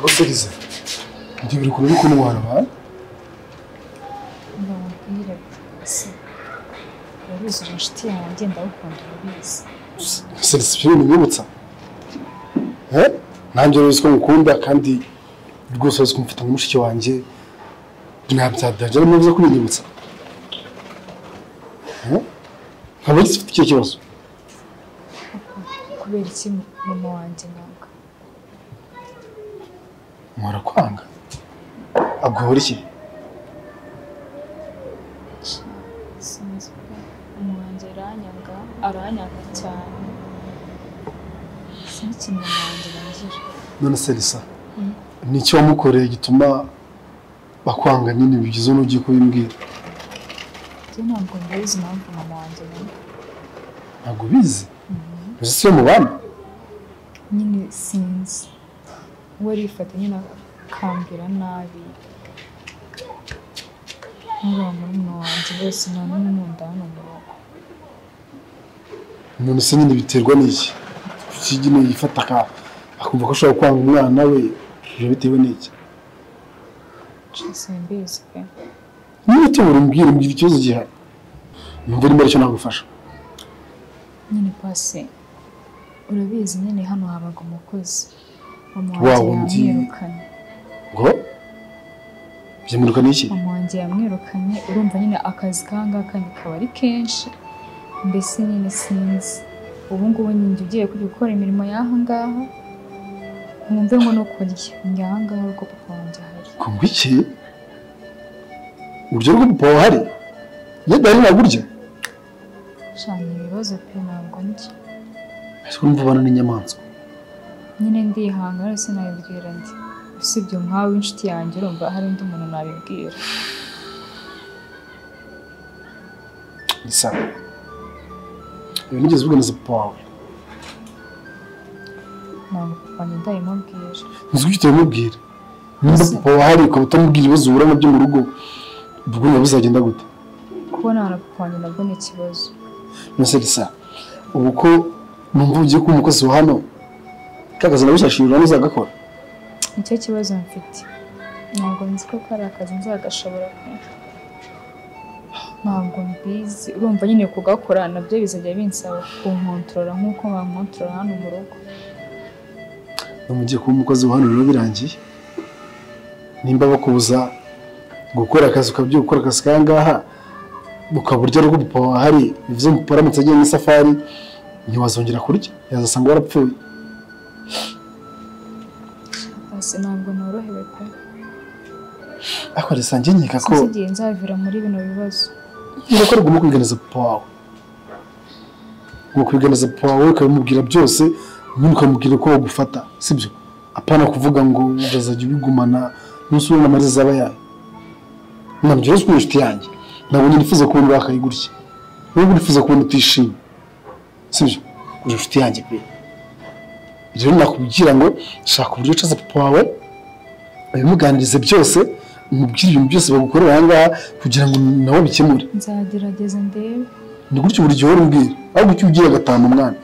Guserize. Ndi biri kure ko n'umwana ba. Ndamubwira se. Yaruzi inshuti yanjye ndagukunda ubizi. Guserize byo nibutsa. Nanjye rero ko ngukunda kandi rwose uzi kumfata nk'umushiki wanjye. Ntabyadaje neza ko binyibutsa. Nkaba gifite icyo kibazo. Kubera iki mama wanjye nanga? Murakwanga. Agora iki? Sinzi ko mama wanjye aranyanga cyane. Sinzi ikintu mama wanjye bangira. None se Lisa, ni icyo wamukoreye gituma bakwanga nyine bigize n'ugiye kubimbwira? Ntabwo mbizi impamvu mama wanjye nanga. Ntabwo bizi? Uzi se mu bana? Nyine sinzi. We arifata nyine akambwira nabi. Nk'uriya murumuna wanjye bose nta n'umwe nkunda hano mu rugo. None se nyine biterwa n'iki? Kuki nyine yifata akumva ko ashobora kwanga umwana we, ibyo bitewe n'iki? Simbizi pe. Niba tubura umbwira ikibazo gihari. Numva nimba aricyo nagufasha. Nyine pase urabizi nyine hano habaga umukozi. Wa wundi yamwirukanye. Ngo? Byamwirukanye iki? Mama wanjye yamwirukanye, urumva nyine akazi kangaka kaba ari kenshi. Mbese nyine sinzi. Ubu ngubu ninjye ugiye kujya gukora imirimo y'aha ngaha. Mwumve ngo no kurya. Njye aha ngaha ko papa wanjye ahari. Kumva iki? Uryo rwo papa wahari? Yadari nagurya? Shani ibibazo pe ntabwo njye. Ese urumva abana n'inyamaswa? Nyine ndihanga rero sinabibwira ndi. Usibye nkawe inshuti yanjye urumva hari undi muntu nabibwira. Lisa. Iyo nigeze uvuganiza papa wawe. Ntabwo papa wanjye ndayimubwira. Nzi ko utamubwira. Nimba papa wahari ukaba utamubwira ibibazo uhura nabyo mu rugo, ubwo nawe bizagenda gute? Kubona na papa wanjye nabwo ni ikibazo. Nose Lisa, ubu ko numva ugiye kuba umukozi wa hano, kakazi nabishashirira n'uzagakora? Nicyo kibazo mfite. Ntabwo nzi ko ari akazi nzagashobora pe. Ntabwo mbizi. Urumva nyine kugakora nabyo bizajya binsaba kunkontorora nk'uko bankontorora hano mu rugo. Ugiye kuba umukozi wa hano rero birangiye. Nimba bakubuza gukora akazi ukabyuka gukora akazi kangaha, ukaburya rwo papa wahari, bivuze ngo paramutse agiye n'isafari, ntiwazongera kurya, yazasanga warapfuye. Basi ntabwo norohewe pe. Ako risangiye nkeka ko sigiye nzavira muri bino bibazo. Urakora ugomba kwiganeza papa wawe. Ukwiganeza papa wawe ukamubwira byose, nyine ukamubwira ko bagufata, sibyo? Apana kuvuga ngo uzajya ubigumana n'usubira n'amariza zaba yayo. Nabyo rero inshuti yanjye. Ntabwo nifuza kubona wakayigurya. Wowe urifuza kubona utishimye. Sibyo? Uri inshuti yanjye pe. Rero nakubwira ngo shaka uburyo ucaza papa wawe, abimuganirize byose, umubwire ibintu byose bagukorera aha ngaha kugira ngo nawe bikemure. Nzagerageza ndebe. Ni gutyo buri gihe umbwira, ahubwo icyo ugiye gatama umwana.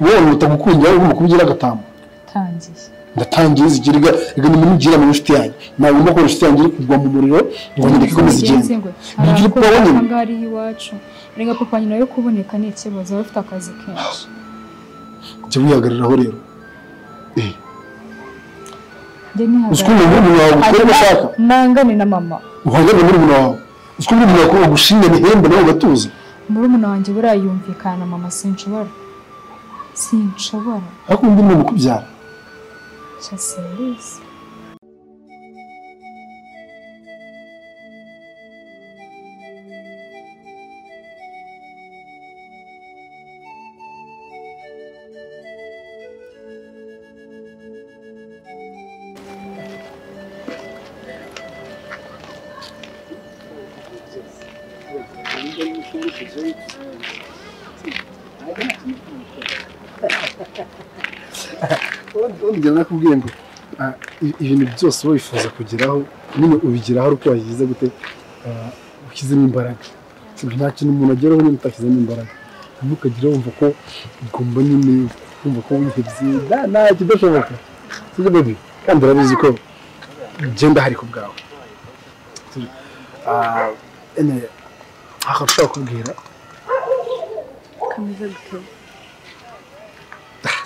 Wowe utagukunda wowe ugomba kubigira gatama. Tangiye. Ndatangiye zigiriga igana mugira mu inshuti yanjye. Nawe ugomba ko inshuti yanjye iri kugwa mu muriro ngo nyireke ko zigenda. Ngira papa wanjye ngari iwacu. Renga papa nyina yo kuboneka ni ikibazo bafite akazi kenshi. Cyo wihagariraho rero. Uskunda muri umuntu wawe ukora bashaka. Nangane na mama. Uhangane muri umuntu wawe. Uskunda umuntu wawe gushinga n'ihembe nawe gatuza. Muri umuntu wanjye burayumvikana mama sinshobora. Ariko undi muntu kubyara. Chaselis. Ongera nakubwiye ngo ibintu byose wifuza kugeraho nyine ubigeraho uko wagize gute ukizemo imbaraga. Nta kintu umuntu ageraho nyine utashyizemo imbaraga. Ntukagira wumva ko ugomba nyine kumva ko wihebye nta kidashoboka. Sibyo baby? kandi urabizi ko genda hari ku bwawe ene akashaka kubwira kameze gute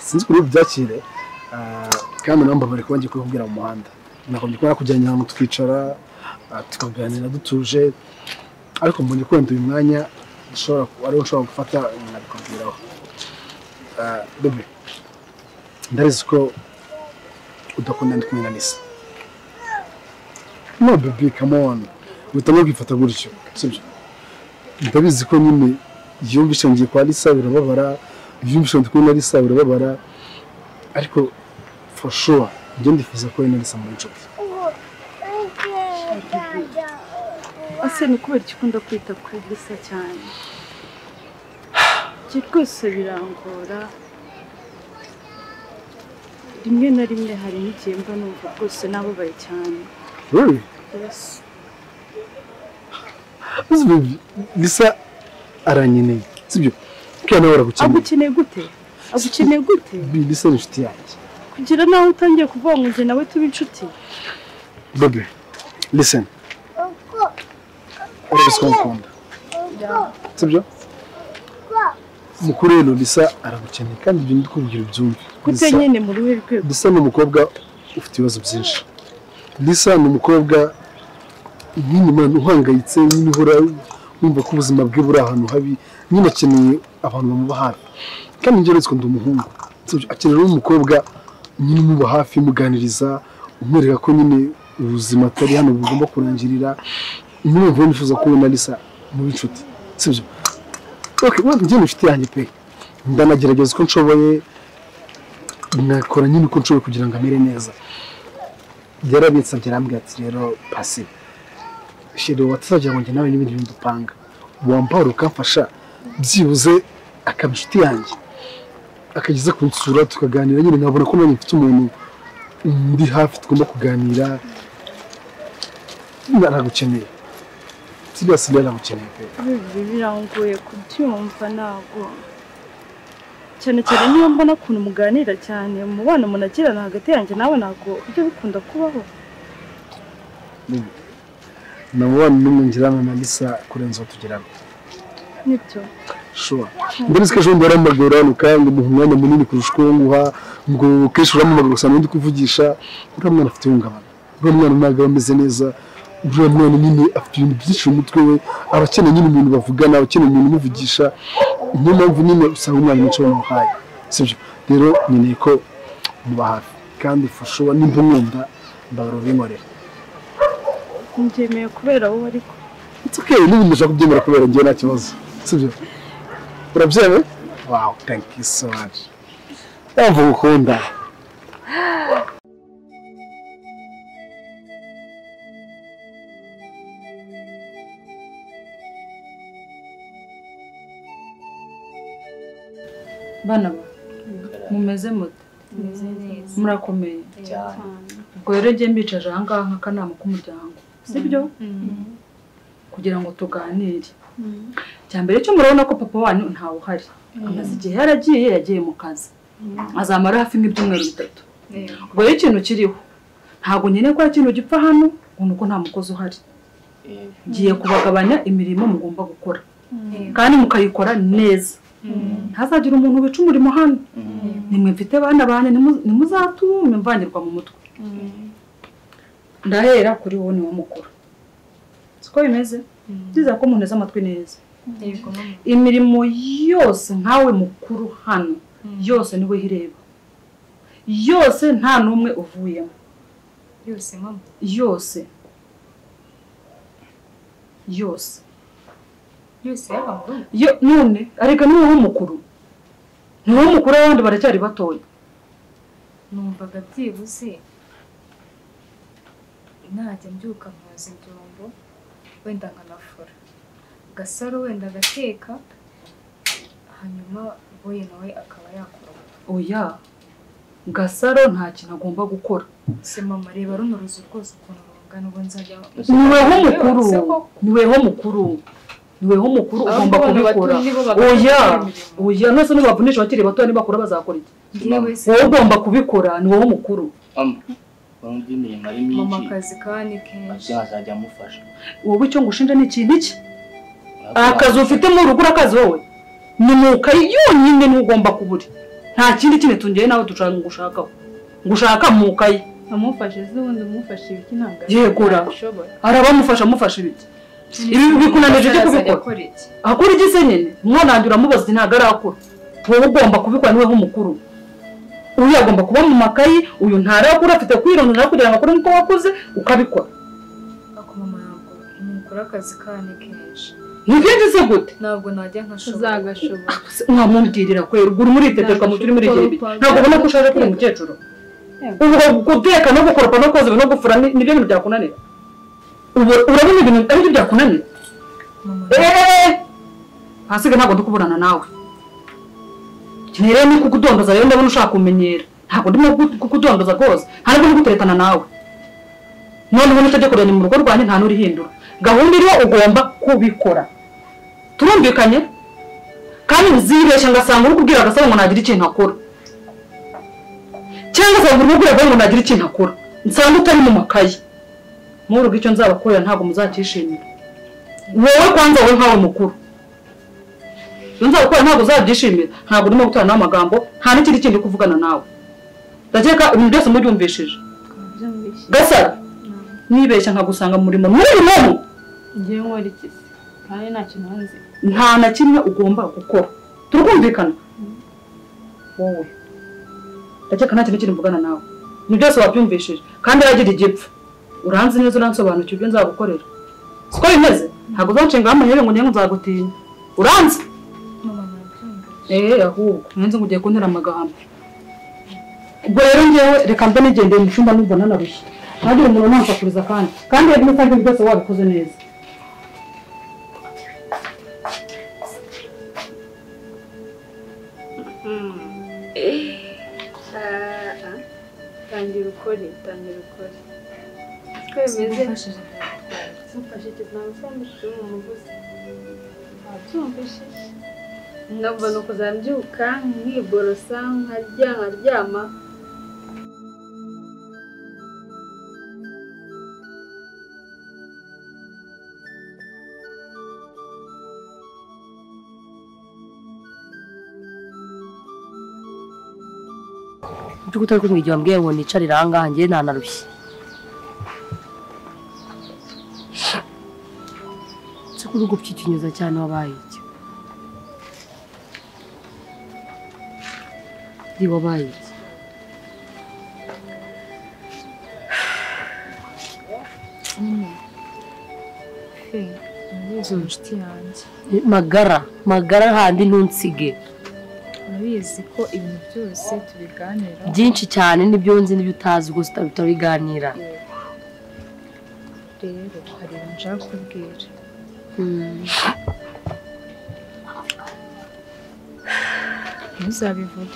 sinzi kuri byakire kandi namba bari kubangiye kubwira mu muhanda nakomeje kubona kujyanye ahantu twicara tukaganira dutuje ariko mbonye ko wenda uyu mwanya ushobora gufata nkabikubwiraho bebe ndabizi ko udakunda ndi kumwe na Lisa no bebe come on utamwe kwifata gutyo sibyo ndabizi ko nyine yumvishe ngiye kwa Lisa birababara yumvishe ndi kumwe na Lisa birababara ariko for sure njye ndifuza ko na Lisa muri inshuti ase ni kubera ikunda kwita kuri Lisa cyane rwose birangora rimwe na rimwe hari n'igihe mba numva rwose nababaye cyane really yes Lisa aranyeneye sibyo kandi nawe agukeneye gute Lisa ni inshuti yanjye kugira nawe utangiye kuvuga ngo njye nawe tuba inshuti baby listen urabizi ko nkunda sibyo mukuru rero Lisa aragukeneye kandi ibyo ndi kubwira ubyumve gute nyine mu ruhe rwego Lisa ni umukobwa ufite ibibazo byinshi Lisa ni umukobwa nyine uhangayitse nyine uhora wumva ko ubuzima bwe buri ahantu habi nyine akeneye abantu bamuba hafi kandi njye rero ndi umuhungu akenera umukobwa nyine umuba hafi muganiriza umwereka ko nyine ubuzima atari hano bugomba kurangirira niba nifuza kubona Lisa mu inshuti sibyo okay wenda njye inshuti yanjye pe ndanagerageza uko nshoboye nakora nyine uko nshoboye kugira ngo amere neza yarabitsabye arambwira ati rero pasi shiro watazajya ngo njye nawe n'ibindi bintu dupanga wampara ukamfasha byibuze akaba inshuti yanjye akageza kunsura tukaganira nyine nkabona ko nanjye mfite umuntu ndi hafi tugomba kuganira naragukeneye sibasi naragukeneye pe birangoye kubyumva ntabwo cyane cyane niyo mbona ukuntu muganira cyane umubano munagirana hagati yanjye nawe ntabwo ibyo bikunda kubaho namubona n'umungirana na Lisa kurenza aho tugerana nibyo sure mbere sike jombe aramagora kandi umuha umwanya munini kurusha uko nguha ngo kenshi uramamagara gusa ndi kuvugisha uriya mwana afite ihungabana uriya mwana ntabwo ameze neza uriya mwana nyine afite ibintu byinshi mu mutwe we abakeneye nyine umuntu bavugana abakeneye umuntu umuvugisha niyo mpamvu nyine usanga umwana mwinshi bamuhaye sibyo rero nkeneye ko muba hafi kandi fashowa nimba umwenda mbabara ubinkorera ngemeye kubera wowe ariko it's okay n'ubundi ushaka kubyemera kubera njye nta kibazo sibyo urabyemeye wow thank you so much yamva gukunda bana mumeze mute murakomeye ubwo rero njye mbicaje aha ngaha nk'akanama k'umuryango sibyo kugira ngo tuganire cya mbere cyo murabona ko papa wanyu ntawe uhari amaze igihe yagiye mu kazi azamara hafi nk'ibyumweru 3 ubwo rero ikintu kiriho ntabwo nyine ko ikintu gipfa hano ngo nuko nta mukozi uhari ngiye kubagabanya imirimo mugomba gukora kandi mukayikora neza ntazagira umuntu wica umurimo hano nimwe mfite bana bane nimuzatume mvangirwa mu mutwe ndahera kuri wowe niwo mukuru siko bimeze byiza ko muneza amatwi neza imirimo yose nkawe mukuru hano yose niwe hireba yose nta numwe uvuyemo yose mama yose yaba mu rugo none areka niwe mukuru abandi baracyari batoya numvaga byibuze najya mbyuka nkoza ibyombo wenda nkanafura Gasaro wenda agateka hanyuma boye nawe akaba yakora oya Gasaro nta kintu agomba gukora se mama reba runo ruzu rwose ukuntu rungana ubwo nzajya niweho mukuru ugomba kubikora oya nose nibavunisha bakiri bato nibakora bazakora iki wowe ugomba kubikora niweho mukuru undi imirimo ari myinshi mama akazi kani kenshi azajya amufasha. wowe icyo ngushinja ni ikintu iki akazi ufite mu rugo urakazi wowe ni muka yonyine n'ugomba kuburi nta kindi kintu tungeye nawe dushaka ngushaka mukaye amufashe z'ubundi umufashe ibiki ntabwo yegura arabamufasha amufasha ibiki ibi bikunanije cyo kubikora akora iki se nyine umwana wanjye uramubaza ati ntabwo arakura wowe ugomba kubikora niwe nk'umukuru uyu agomba kuba mu makayi uyu ntarakura afite kwirondora kugira ngo akore nk'uko wakuze ukabikora ako mama ntabwo mukora akazi kani kenshi ntibyinshi se gute ntabwo najya nkashobora uzagashobora mwamubwirira kwera ugura umuriteteshwa mu turi muri gihe ntabwo ubona ko ushaje kuri umukecuru ubu guteka no gukoropa no koza no gufura nibyo bintu byakunanira ubu urabona ibintu ari byo byakunanira hasiga ntabwo ndikuburana nawe kinere ni kukudondoza rero ndabona ushaka kumenyera ntabwo ndimo kukudondoza rwose ntabwo ndi guteretana nawe none ubona itegeko rya mu rugo rwanjye nta n'urihindura gahunda iriho ugomba kubikora turumvikanye kandi nzibeshya ngasanga uri kubwira agasaba ngo nagira ikintu akora cyangwa se uri kubwira ngo nagira ikintu akora nsanga utari mu makayi muri rugo icyo nzabakorera ntabwo muzakishimira wowe kwanza wowe nkawe mukuru iyo nzabakora ntabwo uzabyishimira ntabwo urimo gutora nawe amagambo nta n'ikindi kindi kuvugana nawe ndakeka ibintu byose mubyumvishije gasara nibeshya nkagusanga murimo n'umuntu ngiye nkora iki kandi nta kintu nzi nta na kimwe ugomba gukora turumvikana wowe ndakeka nta kintu kiri mvugana nawe ni byose wabyumvishije kandi yagira igipfu uranzi neza uransobanukiwe ibyo nzagukorera siko bimeze ntabwo uzanshingaho amahera ngo njye nzagutinya uranzi ahubwo nzi ngo ugiye kuntera amagambo ubwo rero ngewe reka mbe nigendeye mu cyumba numva nanarushye ntagire umuntu nansakuriza kandi ibintu kandi byose wabikoze neza tangira ukore ko bimeze mufashe kizana cyangwa mu muguzi abyumvishije nkava no kuzambyuka nkiborosa nkaryama Ibyo utari kumwigira wambwiye ngo nicarire aha ngaha njye ntanarushye si kuri gupfikinyuza cyane wabaye iki ndi wabaye iki urabizi inshuti yanjye magara handi ntunsige urabizi ko ibintu byose tubiganira byinshi cyane n'ibyo nzi n'ibyo utazi gusa tutabiganira rero hari ibintu nshaka kubwira ntuzabivuge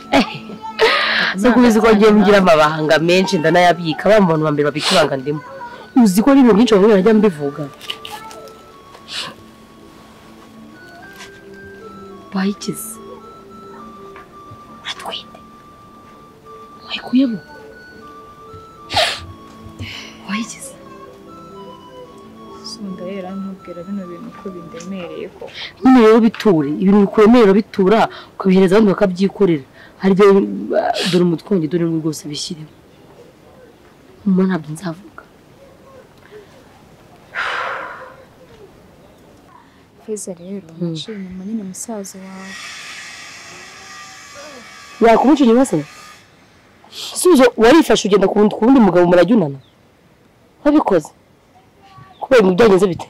se kubizi ko ngiye mugira amabanga menshi ndanayabika ba muntu ba mbere babika ibanga ndimo uzi ko n'ibintu byinshi bamwe barajya mbivuga bayikize atwite wayikuyemo wayikize sunda rero ntubwira bino bintu ko bindemereye ko nyine rero biture ibintu bikuremerera bitura ukabihereza abandi bakabyikorera hari ibyo dore umutwe dore n'urwo rwose bishyiremo mama ntabwo nzavuga Feza rero naciye inyuma nyine musaza wawe yakumuca inyuma se isubizo warifashe ugenda ku wundi mugabo murajyunana wabikoze kubera ibintu byagenze bite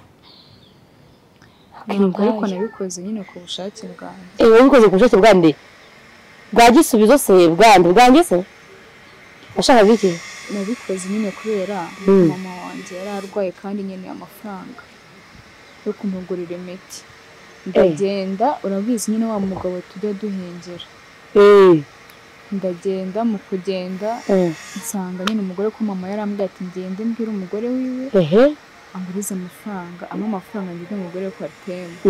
ariko nabikoze nyine ku bushake bwanjye wabikoze ku bushake bwande bwa gisubizo se bwanjye se washakaga iki nabikoze nyine kubera mama wanjye yari arwaye kandi nyine amafaranga yo kumugurira imiti ndagenda urabizi nyine wa mugabo tujya duhengera ndagenda mu kugenda nsanga nyine umugore ko mama yarambwiye ati ngende mbwira umugore wiwe angurize amafaranga amafaranga ngende umugore ko atemba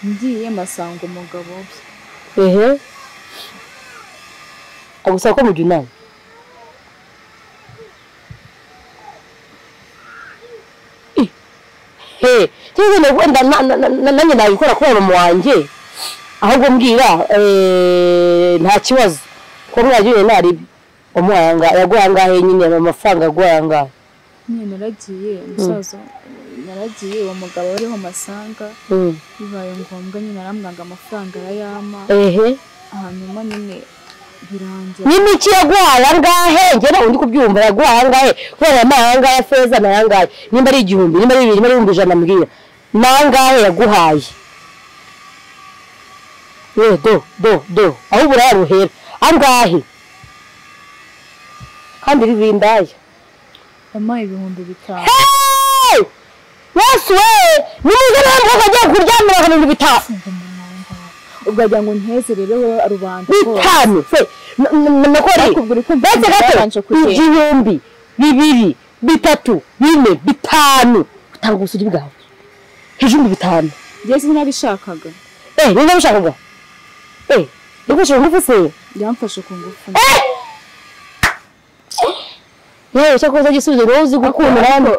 ngiye mbasanga umugabo we agusaba ko mujya inama cyangwa wenda nanjye nabikora kuri mama wanjye ahubwo mbwira nta kibazo ko mwagiye nari umwanga yagwangahe nyine amafaranga agwangahe nyine naragiye umusaza naragiye uwo mugabo uriho masanga bibaye ngombwa nyine aramwanga amafaranga arayama hanyuma nyine birangira n'imiki yagwaye angahe njye nawe ndi kubyumva yagwaye angahe kubera amahanga ya feza na yangahe nimba ari 1000 nimba ari 2 nimba ari 100 mbwira nangahe yaguhaye do aho buraruhera angahe kandi ribindaya amaye 5,000 Yesu we nimuze namwe kajya kuryamira ku 5,000 ubwo ajya ngo nteze rero rubanda bitanu fe nakora bese gato 1,000 2 3 4 5 utanga usuri bwawe hejuru 5 Jesse nabishakaga niba nabishakaga niko ngufu se yamfashe ku ngufu yewe cyakoze gisubizo rozi gukunda hano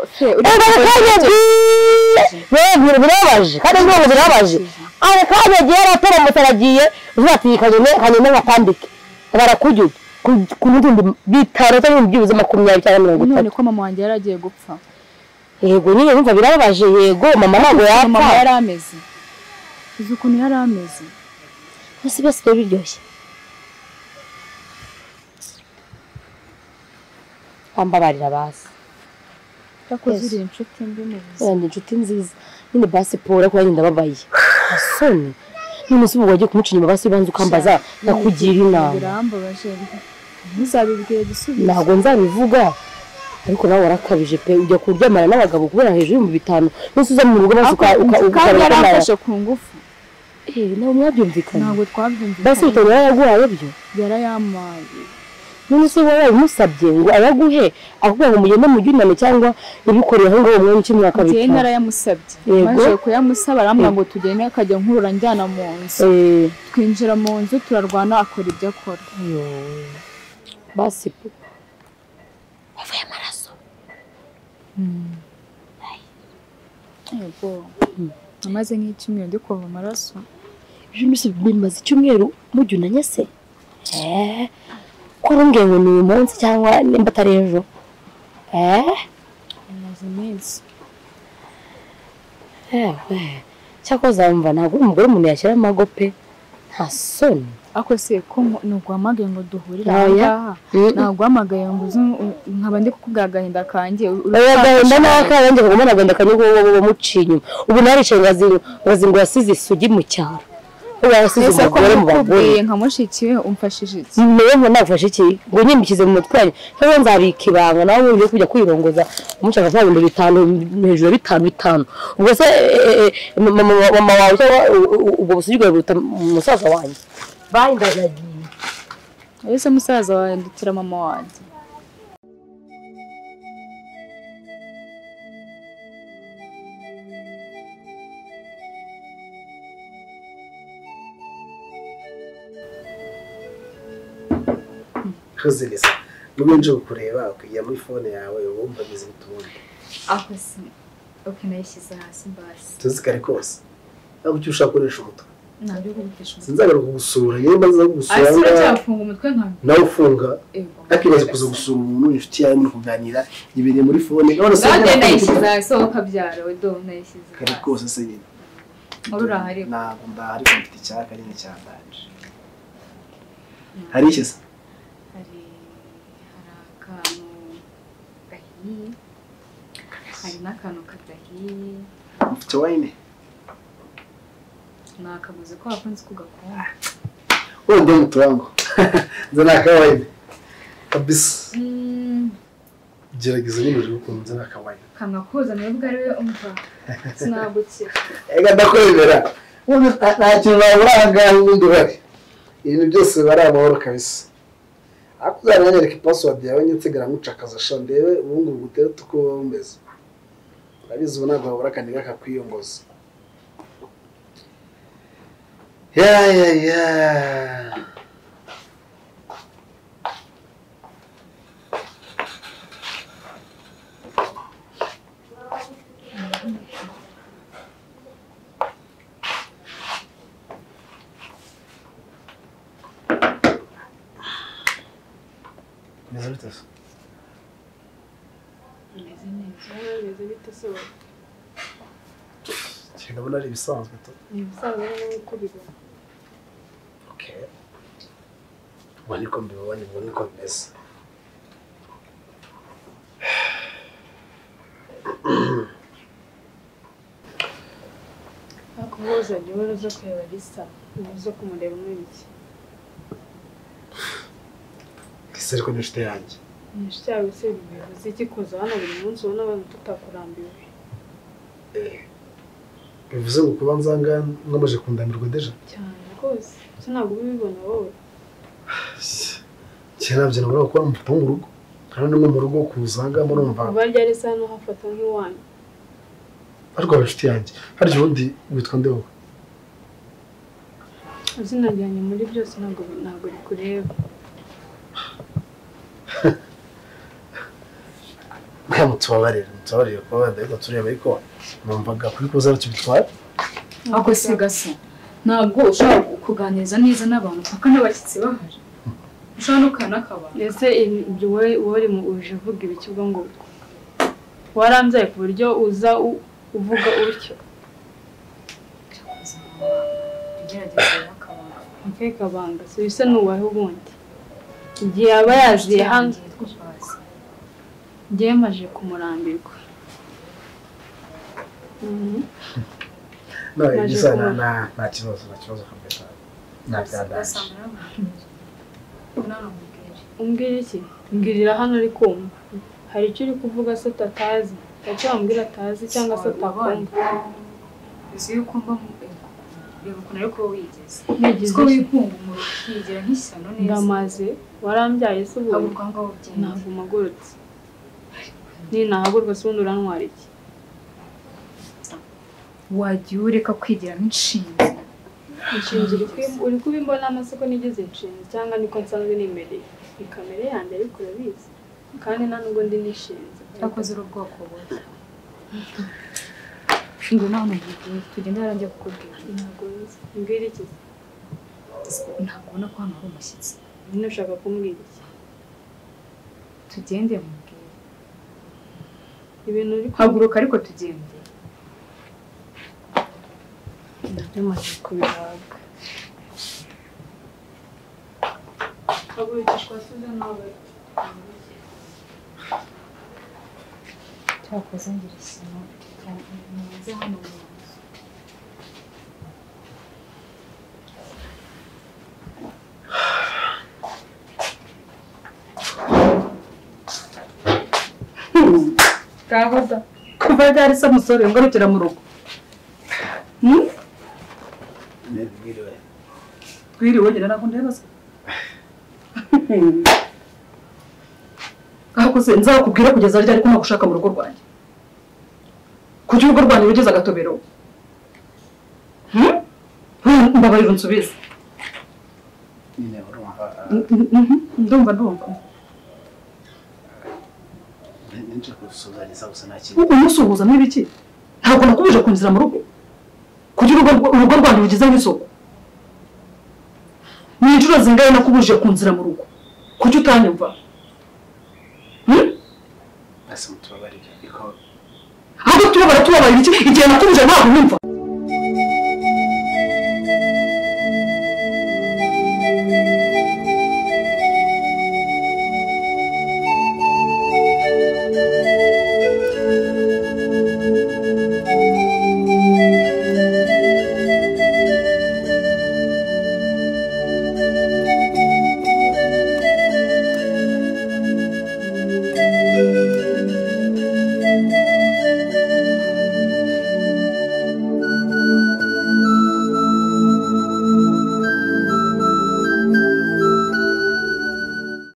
birabaje kandi ngo birabaje ara kanya giye aratera mutaragiye uzatikanye hanyuma bakandike barakujye ku ndindi bitaro cyangwa byibuze 20 cyangwa 30 none ko mama wanjye yaragiye gupfa yego nyine numva birabaje yego mama ntabwo yapfa mama yarameze ukuntu yarameze ese bese biryoshye ambabarira basi yakoze iri inshuti mbi neza yandi inshuti nziza nyine basi pora kwa nyinda babaye asoni n'umunsi ubu wagiye kumuca inyuma basi banze ukambaza nakugira inama birambabaje ntuzabibwire gisubizo ntabwo nzabivuga ariko nawe warakabije pe ujya kuryamana n'abagabo kubera hejuru mu 5 n'usu uza mu rugo basi ukarafashe ku ngufu nawe mwabyumvikana ntabwo twabyumvikana basi utonera yaguhaye byo yarayamaye none se wowe umusabye ngo ayaguhe akubwira ngo mugende mujyunane cyangwa ibikorera aho ngo umwe n'iki mwaka bitatu njye narayamusabye maze ko yamusaba arambwira ngo tugende akajya nkurura njyana mu nzu twinjira mu nzu turarwana akora ibyo akora basi avuye amaraso yego amaze nk'icyumweru ndi kuva amaraso bimaze icyumweru mujyunanye se ko rumbwiye ngo ni uyu munsi cyangwa nimba atari ejo amaze iminsi cyakoze wumva ntabwo umugore umuntu yashyira amagope nta soni ako se ko nuguhamagaye ngo duhurire aha naguhamagaye ngo nkaba ndi kukubwira agahinda kanjye agahinda n'akarange kaguma n'agahinda kanjye ngo muciye inyuma ubu naricaye ngazingo yasize isugi mu cyaro urasize umugore mu bagore nka mushikiwe umfashije iki niwe ngo nafashe iki ngo nyimbikize mu mutwe wanjye cyo nzabika ibanga nawe ugiye kujya kwirongoza umushaka 5,000 hejuru 5 ubwo se mama wawe cyangwa ubwo busugirwe buta umusaza wanjye bayindagagiye ese musaza wawe ndutira mama wanjye Jose nubwo kureba ukijya muri phone yawe wumva bizi bitunde ako si nayishyize hasi mbasi tuzikare kose ntabwo icyo ushaka koresha umutwe ntabyo kugutisha sinzagaruka kugusura yewe maze gusura asura cyafunga umutwe nkamwe nawe ufunga akibaze kuza gusura umuntu inshuti yawe muri kuganira ibiri muri phone none se nayishyize hasi aho kabyara we do nayishyize kare kose se nyine urahari ntabwo ndahari mfite icyaka ari n'icyandanje hari iki se hari n'akantu kadahiye ufite wine nakabuze ko wakunze kugakunda wewe ndio mtu wangu nzana kawaida kabisa gerageza nyine uri gukunza nakawaida kanakoza mwebwe ari we umva sinagukira ega ndakwemera ubu ntacyo baburanga n'undi bari ibintu byose bari amahoro kabisa akuzana nyereka password yawe nyitsigara ngucakaza sha ndebe ubungu gutera tuko umeze abizi ubona ngo babura kandi gakakwiyongoza ya bitase Meze neza. bimeze bite se wowe? ndabona ari ibisanzwe to Ni ibisanzwe n'uko bibona. okay ubu niko mbibonye ubu niko bimeze Ariko wowe uzajya uhora uza kureba Lisa, uza kumureba muri iki. ese ariko ni inshuti yanjye Inshuti yawe se bivuze iki kuza hano buri munsi ubona abantu tutakurambiwe? bivuze ngo kuba nzanga mwamaje kundamirwa deja Cyane rwose. Se ntabwo ubibona wowe. kera nabyo nabura kuba mupapa mu rugo kandi no mu rugo kuzanga murumva Kuba ryari se hano hafata nk'iwanyu. ariko inshuti yanjye harya ubundi witwa nde wowe Izina ryanjye muri byose ntabwo rikureba. mutubabarire kuba wenda ariko tureba ariko numvaga kuri kuza aricyo bitwara ahubwo se gasa ntabwo ushobora kuganiriza neza n'abantu paka n'abashyitsi bahari ushobora no kanakabana Ese ibyo wowe uje uvuga ibiki ubwo ngo waranzaye ku buryo uza uvuga utyo. ugerageza n'akabanga Nke kabanga se bisa n'uwahe ubundi. Igihe yaba yaziye hanze ngiye maje kumurambirwa. nta kibazo kabisa ntabyandanje Umbwira iki? Mbwirira hano ari kumva. Hari icyo uri kuvuga se tatazi. Icyo wambwira atazi cyangwa se atakumva. uzi yuko mba reba ukuntu ariko wigeze Nigeze ko wikunga umuro ukigira nk'ishyano neza ndamaze warambyaye se ubu ahubwo ngaho byinshi ntabwo umagurutse. Ninahagurwa se ubundi urantwara iki? wagiye ureka kwigira nk'inshinzi Inshinzi uri kubimbona amasoko nigeze inshinzi cyangwa niko nsanzwe nimereye. Ni kamere yanjye ariko urabizi. Kandi nta nubwo ndi nishinzi. akoze uru bwoko bubi ngo nawe nubwo tugenda yarangiye kukubwira Ntabwo nzi. Mbwira iki? ntabwo ubona ko hano hari umushyitsi Nyine ushaka kumbwira iki? tugende mubwire Ibintu uri haguruka ariko tugende nabyo maze kubihabwa. Hagurukishwa suze nawe. cyakoze ngira ishyano ntibanze hano mu nzu Kahoda. Kuva ryari se musore ngarukira mu rugo? Twiriwe ngira nako ndebaza. Ako se nzakubwira kugeza ryari ko nagushaka mu rugo rwanjye. Kuki urugo rwanjye rugeze agatobero? Mbabarira unsubize. nyine urumva Ndumva. ninje kusuzanyisa gusa nta kintu Umusuhuza n'ibiki? Ntabwo nakubije kunzira mu rugo. Kuki urugo rwanjye rugeze nk'isoko? Ni inshuro zingahe nakubuje kunzira mu rugo? Kuki utanyumva? asa mutubabarire ariko Ahubwo tubabarira iki? Igihe nakubuje ntabwo numva.